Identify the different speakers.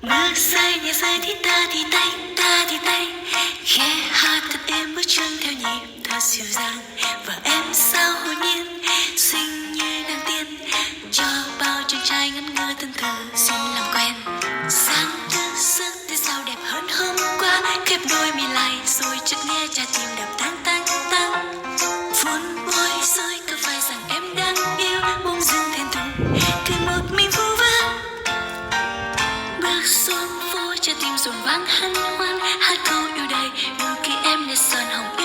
Speaker 1: Bước rơi nhẹ rơi thì tay khẽ hát thật êm bước chân theo nhịp thật dịu dàng. Và em sao hồn nhiên xinh như nàng tiên, cho bao chàng trai ngẩn ngơ thân thờ xin làm quen. Sáng thức giấc thì sao đẹp hơn hôm qua, khép đôi mi lại rồi chợt nghe trái tim đập tang tang tang. Vốn bối rối cứ phải rằng em đang yêu, bỗng dưng thẹn thùng cứ một mình vu vơ. Bước xuống phố trái tim rộn vang hân hoan, hát câu yêu đời nụ cười em để son hồng.